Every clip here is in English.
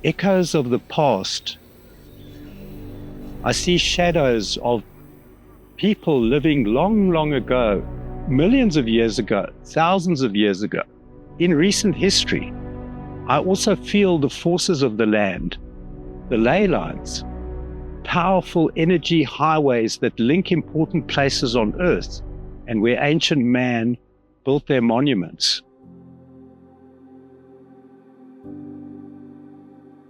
echoes of the past. I see shadows of people living long, long ago, millions of years ago, thousands of years ago, in recent history. I also feel the forces of the land, the ley lines, powerful energy highways that link important places on Earth and where ancient man built their monuments.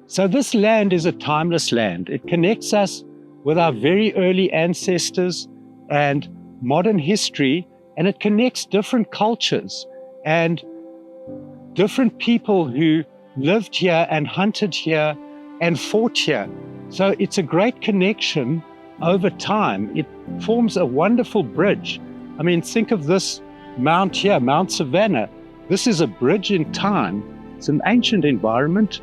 So this land is a timeless land. It connects us with our very early ancestors and modern history, and it connects different cultures and different people who lived here and hunted here and fought here. So it's a great connection over time. It forms a wonderful bridge. I mean, think of this mount here, Mount Savannah. This is a bridge in time. It's an ancient environment,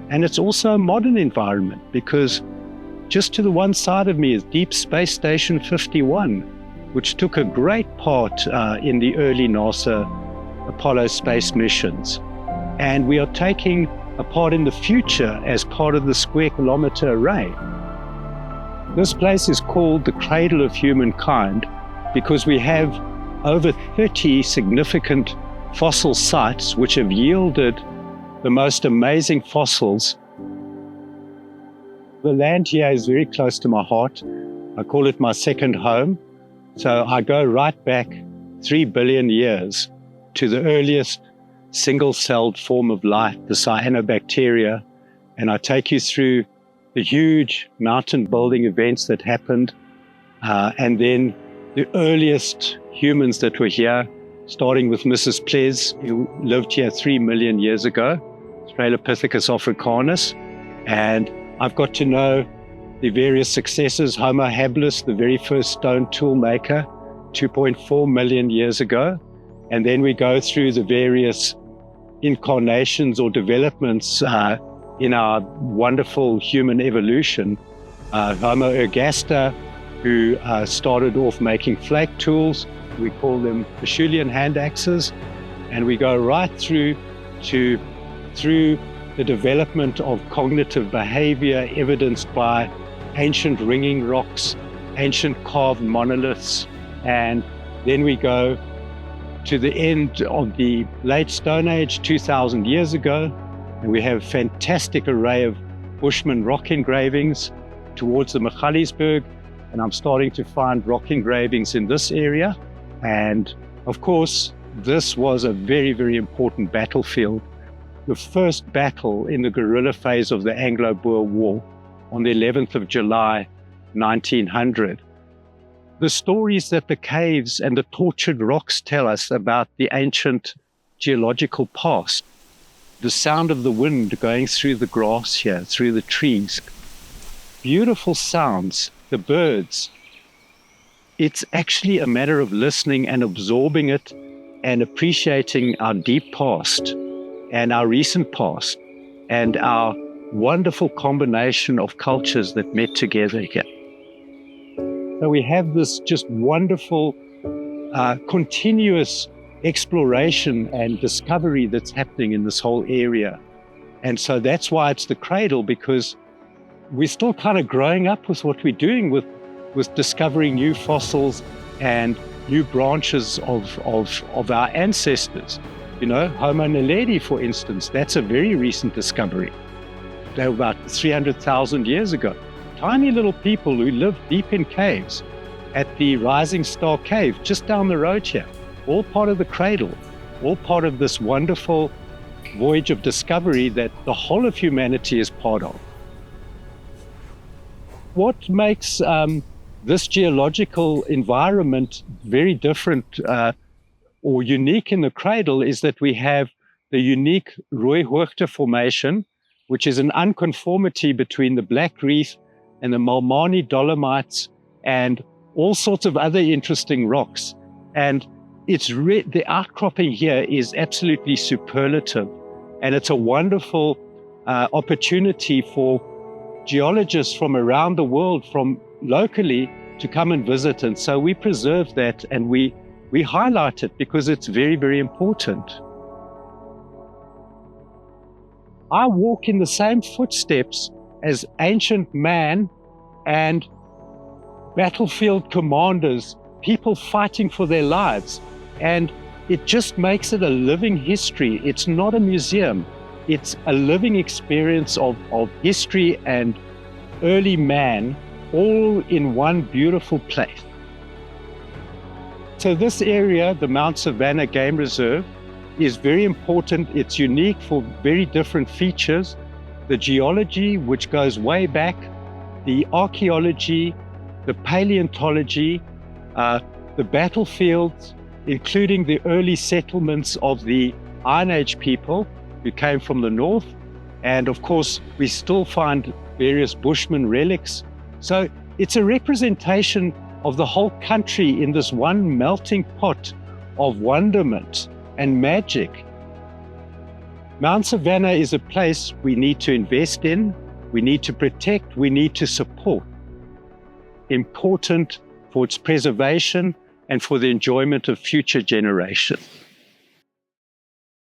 and it's also a modern environment, because just to the one side of me is Deep Space Station 51, which took a great part in the early NASA Apollo space missions. And we are taking a part in the future as part of the Square Kilometre Array. This place is called the Cradle of Humankind because we have over 30 significant fossil sites which have yielded the most amazing fossils. The land here is very close to my heart. I call it my second home. So I go right back 3 billion years to the earliest single-celled form of life, the cyanobacteria, and I take you through the huge mountain-building events that happened, and then the earliest humans that were here, starting with Mrs. Ples, who lived here 3 million years ago, Australopithecus africanus, and I've got to know the various successors, Homo habilis, the very first stone tool maker, 2.4 million years ago. And then we go through the various incarnations or developments in our wonderful human evolution. Homo ergaster, who started off making flake tools. We call them Acheulean hand axes. And we go right through the development of cognitive behavior evidenced by ancient ringing rocks, ancient carved monoliths, and then we go to the end of the late Stone Age, 2,000 years ago, and we have a fantastic array of Bushman rock engravings towards the Michalisberg, and I'm starting to find rock engravings in this area. And of course, this was a very, very important battlefield. The first battle in the guerrilla phase of the Anglo-Boer War on the 11th of July, 1900. The stories that the caves and the tortured rocks tell us about the ancient geological past, the sound of the wind going through the grass here, through the trees, beautiful sounds, the birds. It's actually a matter of listening and absorbing it and appreciating our deep past and our recent past and our wonderful combination of cultures that met together here. So we have this just wonderful, continuous exploration and discovery that's happening in this whole area. And so that's why it's the cradle, because we're still kind of growing up with what we're doing with discovering new fossils and new branches of our ancestors. You know, Homo naledi, for instance, that's a very recent discovery. They were about 300,000 years ago. Tiny little people who lived deep in caves at the Rising Star Cave just down the road here, all part of the cradle, all part of this wonderful voyage of discovery that the whole of humanity is part of. What makes this geological environment very different or unique in the cradle is that we have the unique Rooi-Hoogte formation, which is an unconformity between the Black Reef and the Malmani Dolomites and all sorts of other interesting rocks. And the outcropping here is absolutely superlative. And it's a wonderful opportunity for geologists from around the world, from locally, to come and visit. And so we preserve that and we highlight it because it's very, very important. I walk in the same footsteps as ancient man and battlefield commanders, people fighting for their lives. And it just makes it a living history. It's not a museum. It's a living experience of history and early man, all in one beautiful place. So this area, the Mount Savannah Game Reserve, is very important. It's unique for very different features. The geology, which goes way back, the archaeology, the paleontology, the battlefields, including the early settlements of the Iron Age people who came from the north. And of course, we still find various Bushman relics. So it's a representation of the whole country in this one melting pot of wonderment and magic. Mount Savannah is a place we need to invest in, we need to protect, we need to support. Important for its preservation and for the enjoyment of future generations.